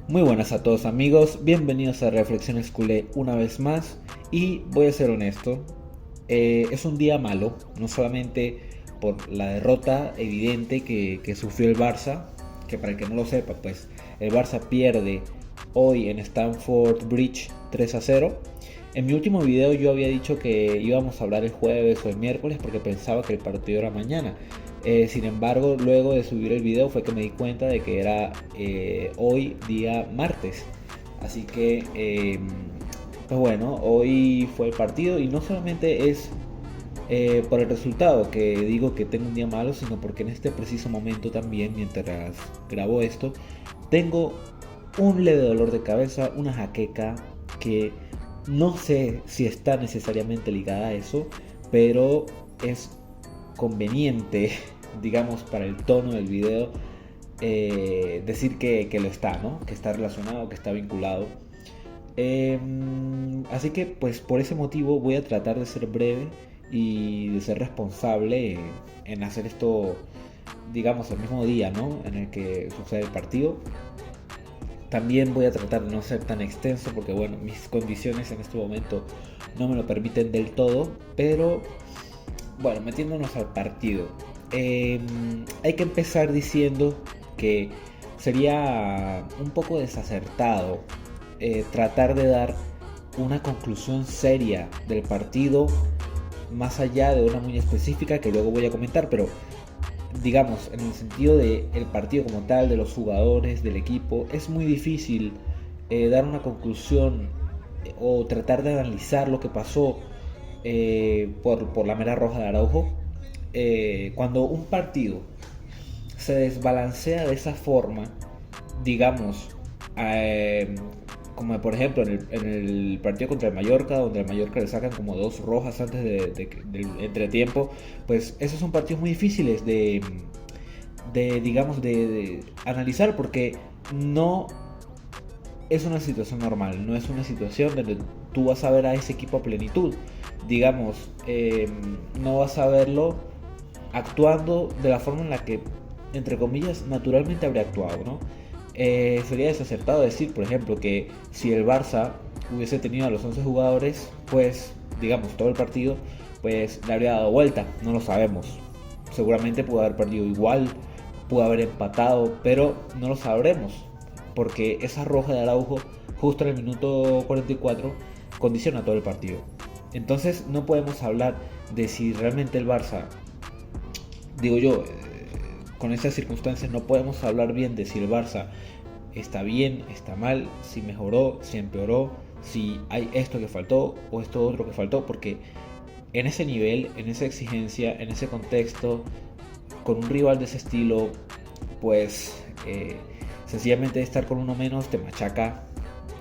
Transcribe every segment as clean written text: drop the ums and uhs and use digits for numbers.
Muy buenas a todos amigos, bienvenidos a Reflexiones Culé una vez más y voy a ser honesto, es un día malo, no solamente por la derrota evidente que sufrió el Barça, que para el que no lo sepa, pues el Barça pierde hoy en Stamford Bridge 3-0. En mi último video yo había dicho que íbamos a hablar el jueves o el miércoles porque pensaba que el partido era mañana. Sin embargo, luego de subir el video fue que me di cuenta de que era hoy día martes. Así que, pues bueno, hoy fue el partido y no solamente es por el resultado que digo que tengo un día malo, sino porque en este preciso momento también, mientras grabo esto, tengo un leve dolor de cabeza, una jaqueca que no sé si está necesariamente ligada a eso, pero es conveniente, digamos, para el tono del video, decir que lo está, ¿no? Que está relacionado, que está vinculado. Así que, pues por ese motivo voy a tratar de ser breve y de ser responsable en hacer esto, digamos, el mismo día, ¿no? En el que sucede el partido. También voy a tratar de no ser tan extenso porque, bueno, mis condiciones en este momento no me lo permiten del todo, pero bueno, metiéndonos al partido. Hay que empezar diciendo que sería un poco desacertado tratar de dar una conclusión seria del partido más allá de una muy específica que luego voy a comentar, pero digamos, en el sentido del partido como tal, de los jugadores, del equipo, es muy difícil dar una conclusión o tratar de analizar lo que pasó por la mera roja de Araujo. Cuando un partido se desbalancea de esa forma, digamos, eh, como por ejemplo en el partido contra el Mallorca, donde el Mallorca le sacan como dos rojas antes del entretiempo, pues esos son partidos muy difíciles digamos, de analizar porque no es una situación normal, no es una situación donde tú vas a ver a ese equipo a plenitud. Digamos, no vas a verlo actuando de la forma en la que, entre comillas, naturalmente habría actuado, ¿no? Sería desacertado decir, por ejemplo, que si el Barça hubiese tenido a los 11 jugadores, pues, digamos, todo el partido, pues le habría dado vuelta, no lo sabemos. Seguramente pudo haber perdido igual, pudo haber empatado, pero no lo sabremos, porque esa roja de Araujo, justo en el minuto 44, condiciona todo el partido. Entonces no podemos hablar de si realmente el Barça, digo yo, con estas circunstancias no podemos hablar bien de si el Barça está bien, está mal, si mejoró, si empeoró, si hay esto que faltó o esto otro que faltó, porque en ese nivel, en esa exigencia, en ese contexto, con un rival de ese estilo, pues sencillamente estar con uno menos te machaca.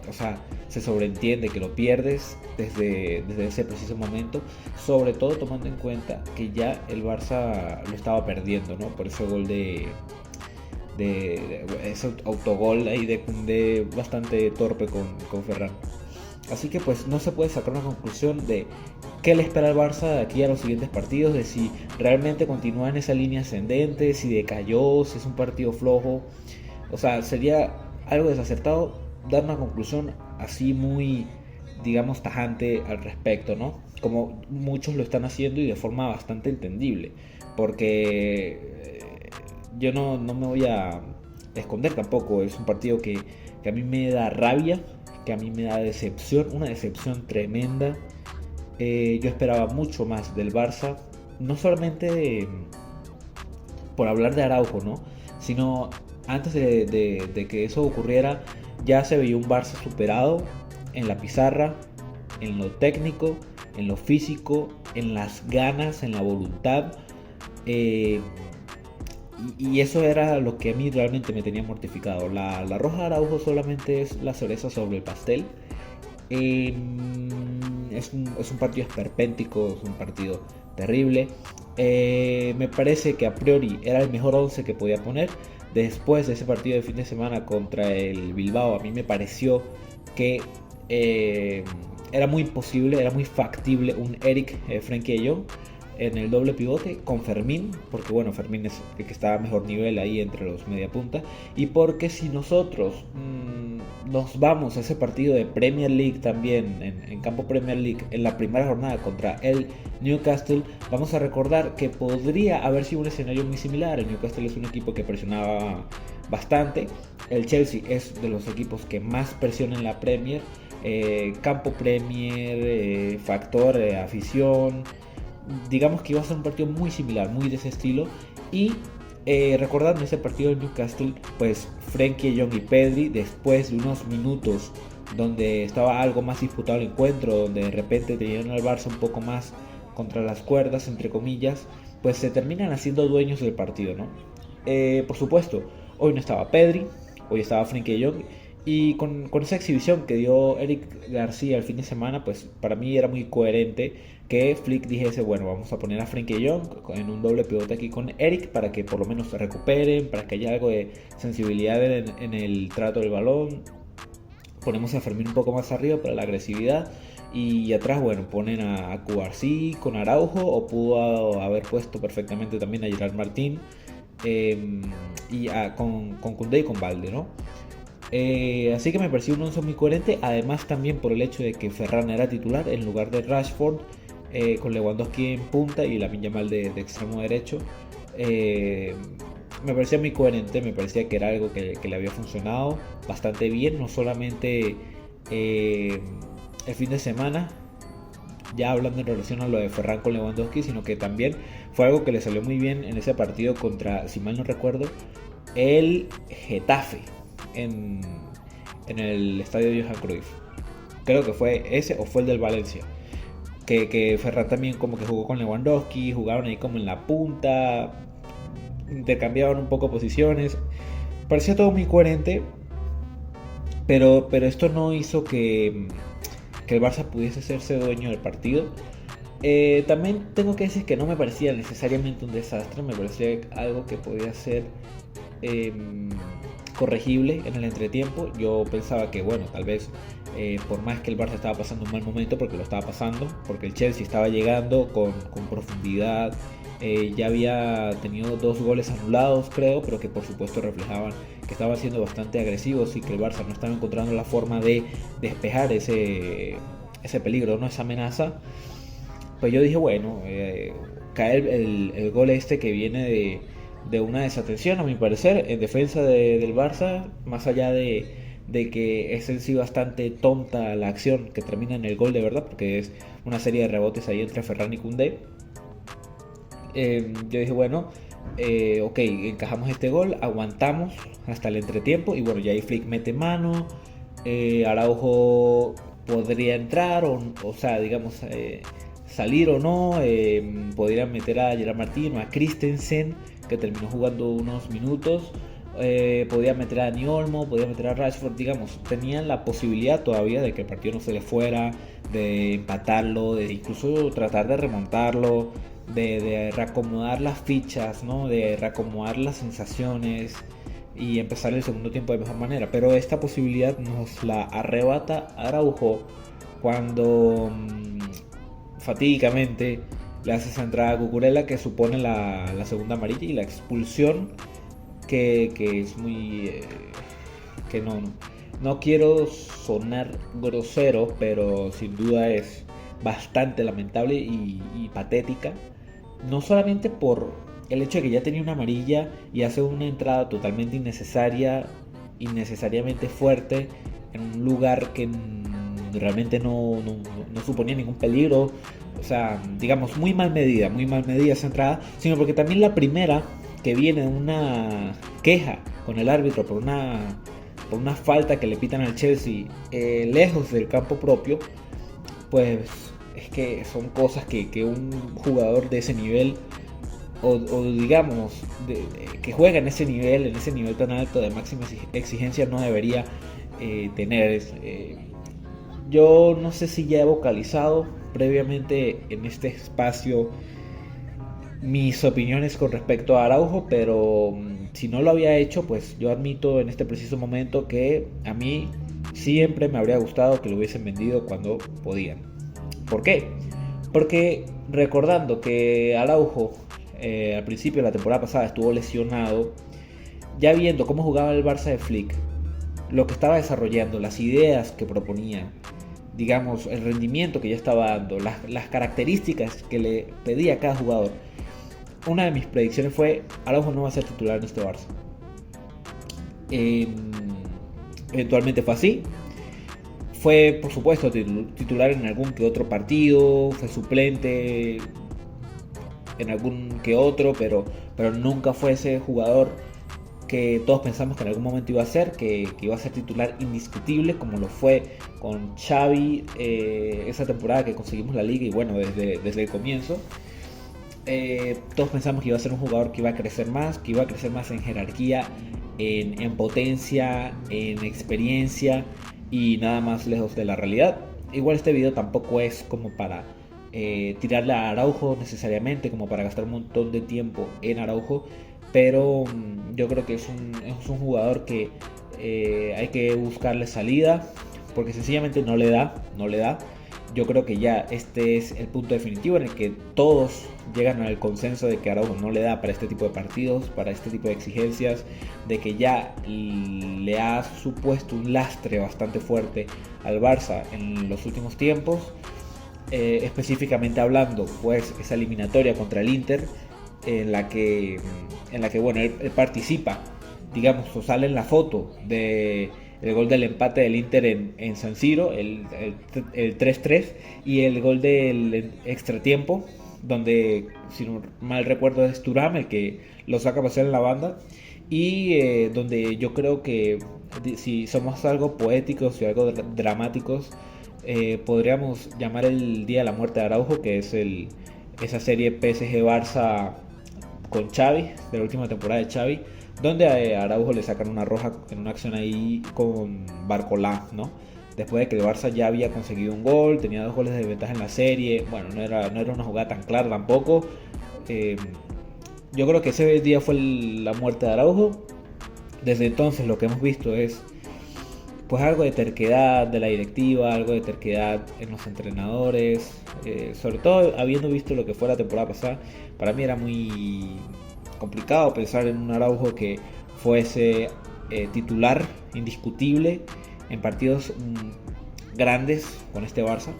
O sea, se sobreentiende que lo pierdes desde ese preciso momento, sobre todo tomando en cuenta que ya el Barça lo estaba perdiendo, ¿no? Por ese gol de ese autogol ahí de Koundé bastante torpe con Ferran. Así que pues no se puede sacar una conclusión de qué le espera al Barça de aquí a los siguientes partidos, de si realmente continúa en esa línea ascendente, si decayó, si es un partido flojo. O sea, sería algo desacertado dar una conclusión así muy, digamos, tajante al respecto, ¿no? Como muchos lo están haciendo y de forma bastante entendible. Porque yo no me voy a esconder tampoco. Es un partido que a mí me da rabia, que a mí me da decepción, una decepción tremenda. Yo esperaba mucho más del Barça, no solamente por hablar de Araujo, ¿no? Sino antes de que eso ocurriera, ya se veía un Barça superado en la pizarra, en lo técnico, en lo físico, en las ganas, en la voluntad. eh, y eso era lo que a mí realmente me tenía mortificado. La roja de Araujo solamente es la cereza sobre el pastel. Es un partido esperpéntico, es un partido terrible. Me parece que a priori era el mejor 11 que podía poner. Después de ese partido de fin de semana contra el Bilbao, a mí me pareció que era muy posible, era muy factible un Eric Frenkie de Jong en el doble pivote con Fermín, porque bueno, Fermín es el que está a mejor nivel ahí entre los media punta, y porque si nosotros nos vamos a ese partido de Premier League también, en campo Premier League, en la primera jornada contra el Newcastle, vamos a recordar que podría haber sido un escenario muy similar. El Newcastle es un equipo que presionaba bastante, el Chelsea es de los equipos que más presiona en la Premier, campo Premier, factor afición, digamos que iba a ser un partido muy similar, muy de ese estilo. Y recordando ese partido del Newcastle, pues Frenkie de Jong y Pedri, después de unos minutos donde estaba algo más disputado el encuentro, donde de repente tenían al Barça un poco más contra las cuerdas, entre comillas, pues se terminan haciendo dueños del partido, ¿no? Por supuesto, hoy no estaba Pedri, hoy estaba Frenkie de Jong, y con esa exhibición que dio Eric García el fin de semana, pues para mí era muy coherente que Flick dijese, bueno, vamos a poner a Frenkie de Jong en un doble pivote aquí con Eric para que por lo menos se recuperen, para que haya algo de sensibilidad en el trato del balón. Ponemos a Fermín un poco más arriba para la agresividad, y atrás, bueno, ponen a Cubarsí con Araujo, o pudo haber puesto perfectamente también a Gerard Martín, con Koundé y con Balde, ¿no? Así que me pareció un once muy coherente, además también por el hecho de que Ferran era titular en lugar de Rashford, con Lewandowski en punta y Lamine Yamal de extremo derecho. Me parecía muy coherente, me parecía que era algo que le había funcionado bastante bien, no solamente el fin de semana, ya hablando en relación a lo de Ferran con Lewandowski, sino que también fue algo que le salió muy bien en ese partido contra, si mal no recuerdo, el Getafe en el estadio Johan Cruyff. Creo que fue ese o fue el del Valencia. Que Ferran también como que jugó con Lewandowski, jugaron ahí como en la punta, intercambiaban un poco posiciones. Parecía todo muy coherente, pero esto no hizo que el Barça pudiese hacerse dueño del partido. También tengo que decir que no me parecía necesariamente un desastre, me parecía algo que podía ser corregible en el entretiempo. Yo pensaba que, bueno, tal vez por más que el Barça estaba pasando un mal momento, porque lo estaba pasando, porque el Chelsea estaba llegando con profundidad, ya había tenido 2 goles anulados, creo, pero que por supuesto reflejaban que estaban siendo bastante agresivos y que el Barça no estaba encontrando la forma de despejar ese peligro, ¿no? Esa amenaza. Pues yo dije, bueno, cae el gol este que viene de una desatención, a mi parecer, en defensa del Barça, más allá de que es en sí bastante tonta la acción que termina en el gol de verdad, porque es una serie de rebotes ahí entre Ferran y Koundé. Yo dije, bueno, ok, encajamos este gol, aguantamos hasta el entretiempo, y bueno, ya ahí Flick mete mano, Araujo podría entrar, o sea, digamos, salir o no, podrían meter a Gerard Martín o a Christensen, que terminó jugando unos minutos, podía meter a Dani Olmo, podía meter a Rashford, digamos, tenían la posibilidad todavía de que el partido no se le fuera, de empatarlo, de incluso tratar de remontarlo, de reacomodar las fichas, ¿no? De reacomodar las sensaciones y empezar el segundo tiempo de mejor manera. Pero esta posibilidad nos la arrebata Araujo cuando fatídicamente le hace esa entrada a Cucurella que supone la segunda amarilla y la expulsión que es muy... que no quiero sonar grosero, pero sin duda es bastante lamentable y patética. No solamente por el hecho de que ya tenía una amarilla y hace una entrada totalmente innecesaria, innecesariamente fuerte, en un lugar que realmente no suponía ningún peligro. O sea, digamos, muy mal medida esa entrada, sino porque también la primera, que viene de una queja con el árbitro por una falta que le pitan al Chelsea lejos del campo propio, pues es que son cosas que un jugador de ese nivel o digamos que juega en ese nivel tan alto de máxima exigencia no debería tener. Yo no sé si ya he vocalizado previamente en este espacio mis opiniones con respecto a Araujo, pero si no lo había hecho, pues yo admito en este preciso momento que a mí siempre me habría gustado que lo hubiesen vendido cuando podían. ¿Por qué? Porque recordando que Araujo al principio de la temporada pasada estuvo lesionado, ya viendo cómo jugaba el Barça de Flick, lo que estaba desarrollando, las ideas que proponía, digamos, el rendimiento que ya estaba dando, las características que le pedía a cada jugador. Una de mis predicciones fue: Araujo no va a ser titular en este Barça. Eventualmente fue así. Fue, por supuesto, titular en algún que otro partido, fue suplente en algún que otro, pero nunca fue ese jugador que todos pensamos que en algún momento iba a ser, que iba a ser titular indiscutible, como lo fue con Xavi esa temporada que conseguimos la liga, y bueno, desde el comienzo. Todos pensamos que iba a ser un jugador que iba a crecer más, en jerarquía, en potencia, en experiencia, y nada más lejos de la realidad. Igual este video tampoco es como para tirarle a Araujo necesariamente, como para gastar un montón de tiempo en Araujo, pero yo creo que es un jugador que hay que buscarle salida, porque sencillamente no le da. Yo creo que ya este es el punto definitivo en el que todos llegan al consenso de que Araujo no le da para este tipo de partidos, para este tipo de exigencias, de que ya le ha supuesto un lastre bastante fuerte al Barça en los últimos tiempos. Específicamente hablando, pues esa eliminatoria contra el Inter, en la que bueno, él participa, digamos, o sale en la foto de el gol del empate del Inter en San Siro, el 3-3, y el gol del extratiempo, donde, si no mal recuerdo, es Thuram el que lo saca a pasar en la banda, y donde yo creo que, si somos algo poéticos y algo dramáticos, podríamos llamar el día de la muerte de Araujo, que es esa serie PSG-Barça con Xavi, de la última temporada de Xavi, donde a Araujo le sacan una roja en una acción ahí con Barcolá, ¿no? Después de que el Barça ya había conseguido un gol, tenía 2 goles de ventaja en la serie. Bueno, no era una jugada tan clara tampoco. Yo creo que ese día fue la muerte de Araujo. Desde entonces lo que hemos visto es pues algo de terquedad de la directiva, algo de terquedad en los entrenadores, sobre todo habiendo visto lo que fue la temporada pasada. Para mí era muy complicado pensar en un Araujo que fuese titular indiscutible en partidos grandes con este Barça,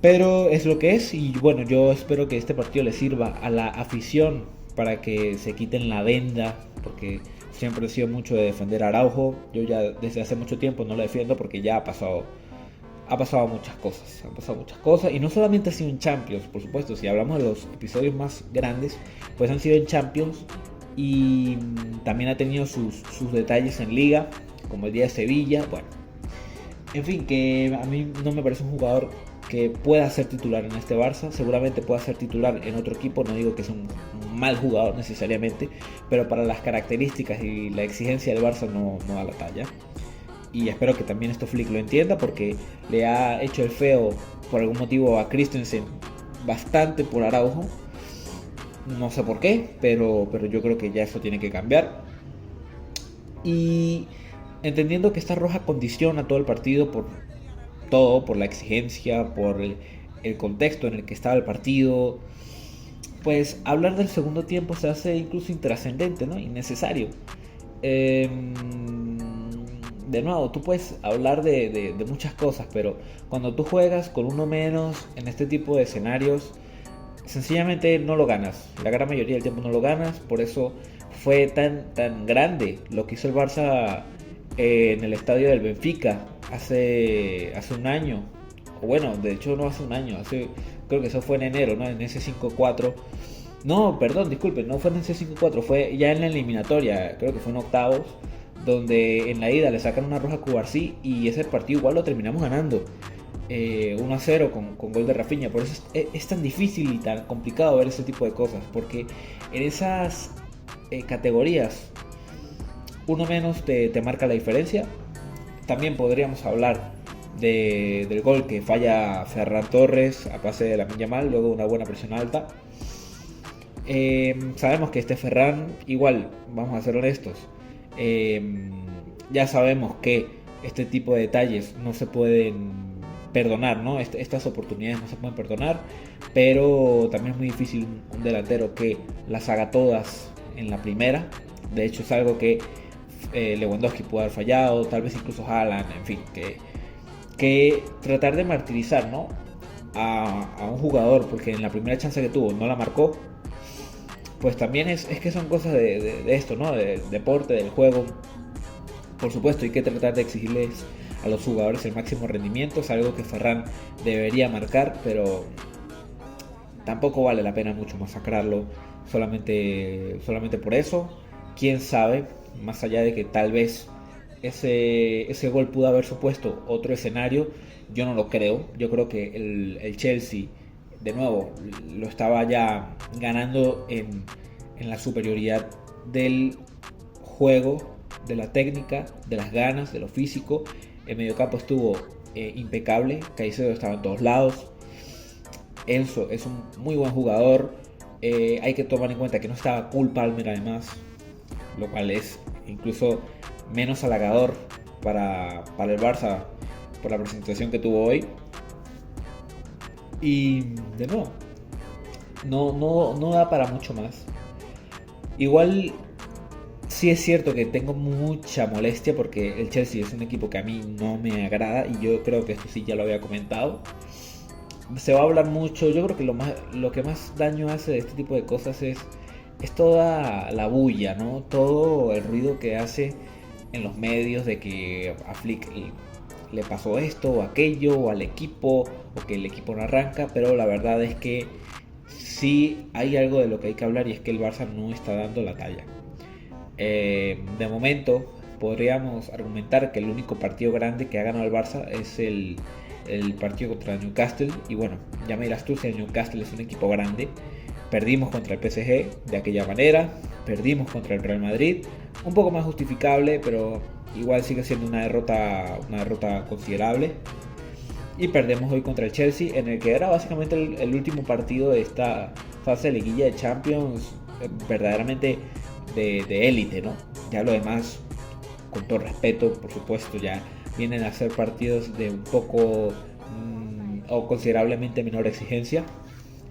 pero es lo que es. Y bueno, yo espero que este partido le sirva a la afición para que se quiten la venda, porque siempre he sido mucho de defender a Araujo. Yo ya desde hace mucho tiempo no lo defiendo, porque ya ha pasado muchas cosas, y no solamente ha sido en Champions, por supuesto. Si hablamos de los episodios más grandes, pues han sido en Champions, y también ha tenido sus detalles en Liga, como el día de Sevilla. Bueno, en fin, que a mí no me parece un jugador que pueda ser titular en este Barça. Seguramente pueda ser titular en otro equipo, no digo que es un mal jugador necesariamente, pero para las características y la exigencia del Barça no da la talla. Y espero que también esto Flick lo entienda, porque le ha hecho el feo por algún motivo a Christensen bastante por Araujo. No sé por qué, pero yo creo que ya eso tiene que cambiar. Y entendiendo que esta roja condiciona todo el partido, por la exigencia, por el contexto en el que estaba el partido, pues hablar del segundo tiempo se hace incluso intrascendente, ¿no? Innecesario. De nuevo, tú puedes hablar de muchas cosas, pero cuando tú juegas con uno menos en este tipo de escenarios, sencillamente no lo ganas. La gran mayoría del tiempo no lo ganas. Por eso fue tan grande lo que hizo el Barça en el estadio del Benfica hace un año. O bueno, de hecho no hace un año, creo que eso fue en enero, ¿no? En ese 5-4. No, perdón, disculpen, no fue en ese 5-4, fue ya en la eliminatoria, creo que fue en octavos, donde en la ida le sacan una roja a Cubarsí, y ese partido igual lo terminamos ganando 1-0 con gol de Rafinha. Por eso es tan difícil y tan complicado ver ese tipo de cosas, porque en esas categorías uno menos te marca la diferencia. También podríamos hablar del gol que falla Ferran Torres a pase de Lamine Yamal, luego de una buena presión alta. Sabemos que este Ferran, igual, vamos a ser honestos, ya sabemos que este tipo de detalles no se pueden perdonar, ¿no? Estas oportunidades no se pueden perdonar, pero también es muy difícil un delantero que las haga todas en la primera. De hecho, es algo que Lewandowski pudo haber fallado, tal vez incluso Haaland, en fin, que tratar de martirizar, ¿no? A un jugador porque en la primera chance que tuvo no la marcó, pues también es que son cosas de esto, ¿no? Del deporte, del juego. Por supuesto, hay que tratar de exigirles a los jugadores el máximo rendimiento, es algo que Ferran debería marcar, pero tampoco vale la pena mucho masacrarlo solamente por eso. Quién sabe, más allá de que tal vez ese gol pudo haber supuesto otro escenario, yo no lo creo. Yo creo que el Chelsea, de nuevo, lo estaba ya ganando en la superioridad del juego, de la técnica, de las ganas, de lo físico. El mediocampo estuvo impecable, Caicedo estaba en todos lados, Enzo es un muy buen jugador. Hay que tomar en cuenta que no estaba Cole Palmer además, lo cual es incluso menos halagador para el Barça por la presentación que tuvo hoy. Y de nuevo, no da para mucho más. Igual sí es cierto que tengo mucha molestia porque el Chelsea es un equipo que a mí no me agrada, y yo creo que esto sí ya lo había comentado. Se va a hablar mucho. Yo creo que lo que más daño hace de este tipo de cosas es toda la bulla, ¿no? Todo el ruido que hace en los medios de que a Flick le pasó esto o aquello, o al equipo, o que el equipo no arranca. Pero la verdad es que sí hay algo de lo que hay que hablar, y es que el Barça no está dando la talla. De momento podríamos argumentar que el único partido grande que ha ganado el Barça es el partido contra el Newcastle, y bueno, ya me dirás tú si el Newcastle es un equipo grande. Perdimos contra el PSG de aquella manera, perdimos contra el Real Madrid, un poco más justificable, pero igual sigue siendo una derrota considerable. Y perdemos hoy contra el Chelsea, en el que era básicamente el último partido de esta fase de liguilla de Champions, verdaderamente de élite, ¿no? Ya lo demás, con todo respeto, por supuesto, ya vienen a ser partidos de un poco o considerablemente menor exigencia.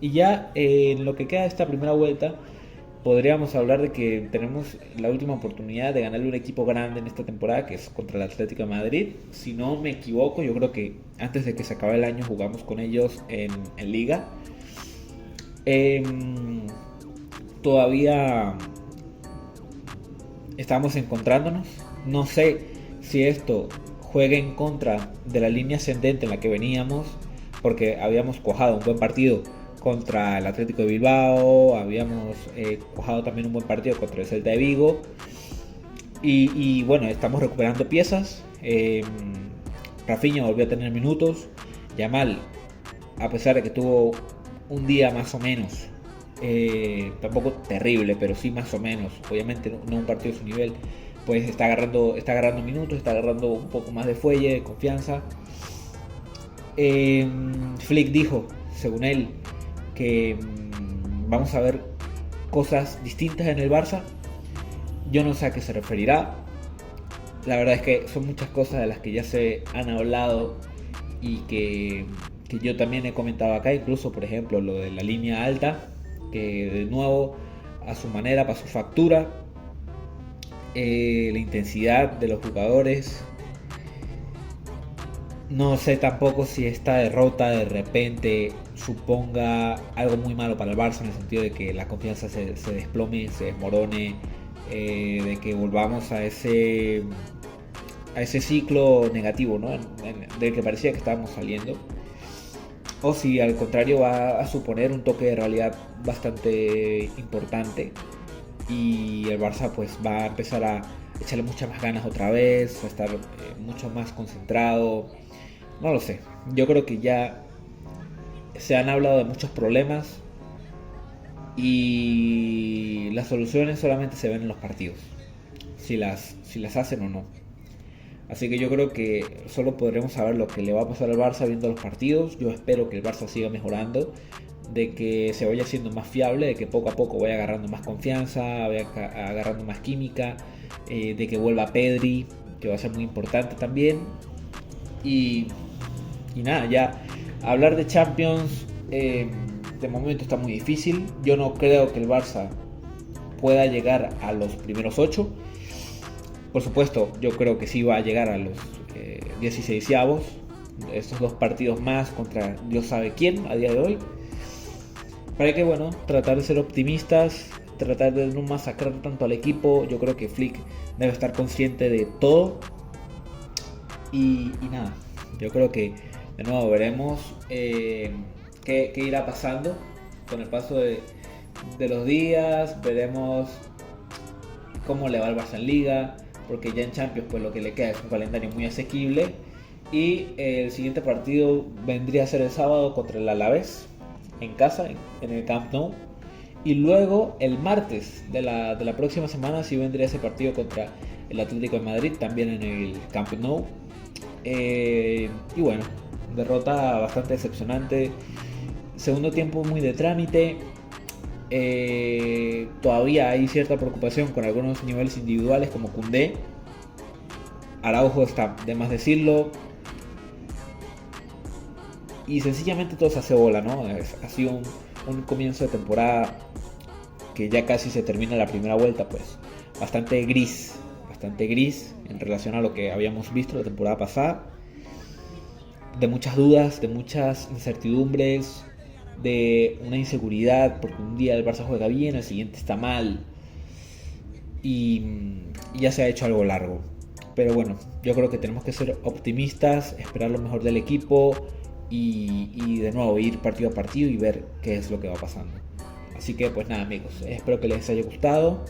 Y ya en lo que queda de esta primera vuelta, podríamos hablar de que tenemos la última oportunidad de ganarle un equipo grande en esta temporada, que es contra el Atlético de Madrid. Si no me equivoco, yo creo que antes de que se acabe el año jugamos con ellos en Liga. Todavía estamos encontrándonos. No sé si esto juegue en contra de la línea ascendente en la que veníamos, porque habíamos cuajado un buen partido contra el Atlético de Bilbao, habíamos cuajado también un buen partido contra el Celta de Vigo, y bueno, estamos recuperando piezas. Rafinha volvió a tener minutos. Yamal, a pesar de que tuvo un día más o menos, tampoco terrible, pero sí más o menos, obviamente no un partido de su nivel, pues está agarrando minutos, está agarrando un poco más de fuelle, de confianza. Flick dijo, según él, que vamos a ver cosas distintas en el Barça. Yo no sé a qué se referirá. La verdad es que son muchas cosas de las que ya se han hablado y que yo también he comentado acá, incluso por ejemplo lo de la línea alta, que de nuevo a su manera pasó factura. La intensidad de los jugadores. No sé tampoco si esta derrota de repente suponga algo muy malo para el Barça, en el sentido de que la confianza se desplome, se desmorone, de que volvamos a ese ciclo negativo, ¿no? Del que parecía que estábamos saliendo. O si al contrario va a suponer un toque de realidad bastante importante, y el Barça pues va a empezar a echarle muchas más ganas otra vez, a estar mucho más concentrado. No lo sé, yo creo que ya se han hablado de muchos problemas y las soluciones solamente se ven en los partidos, si las hacen o no. Así que yo creo que solo podremos saber lo que le va a pasar al Barça viendo los partidos. Yo espero que el Barça siga mejorando, de que se vaya siendo más fiable, de que poco a poco vaya agarrando más confianza, vaya agarrando más química, de que vuelva Pedri, que va a ser muy importante también. Y nada, ya hablar de Champions de momento está muy difícil. Yo no creo que el Barça pueda llegar a los primeros 8. Por supuesto, yo creo que sí va a llegar a los 16avos. Estos dos partidos más contra Dios sabe quién a día de hoy. Para que, bueno, tratar de ser optimistas, tratar de no masacrar tanto al equipo. Yo creo que Flick debe estar consciente de todo. Y nada, yo creo que de nuevo veremos qué irá pasando con el paso de los días. Veremos cómo le va al Barça en Liga, porque ya en Champions pues lo que le queda es un calendario muy asequible. Y el siguiente partido vendría a ser el sábado contra el Alavés, en casa, en el Camp Nou. Y luego el martes de la próxima semana sí vendría ese partido contra el Atlético de Madrid, también en el Camp Nou. Y bueno, derrota bastante decepcionante. Segundo tiempo muy de trámite. Todavía hay cierta preocupación con algunos niveles individuales como Koundé. Araujo está de más decirlo. Y sencillamente todo se hace bola, ¿no? Ha sido un comienzo de temporada que ya casi se termina la primera vuelta, pues bastante gris en relación a lo que habíamos visto la temporada pasada. De muchas dudas, de muchas incertidumbres, de una inseguridad, porque un día el Barça juega bien, el siguiente está mal. Y ya se ha hecho algo largo. Pero bueno, yo creo que tenemos que ser optimistas, esperar lo mejor del equipo y de nuevo ir partido a partido y ver qué es lo que va pasando. Así que pues nada amigos, espero que les haya gustado.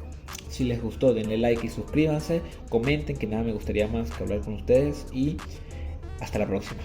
Si les gustó denle like y suscríbanse, comenten, que nada me gustaría más que hablar con ustedes, y hasta la próxima.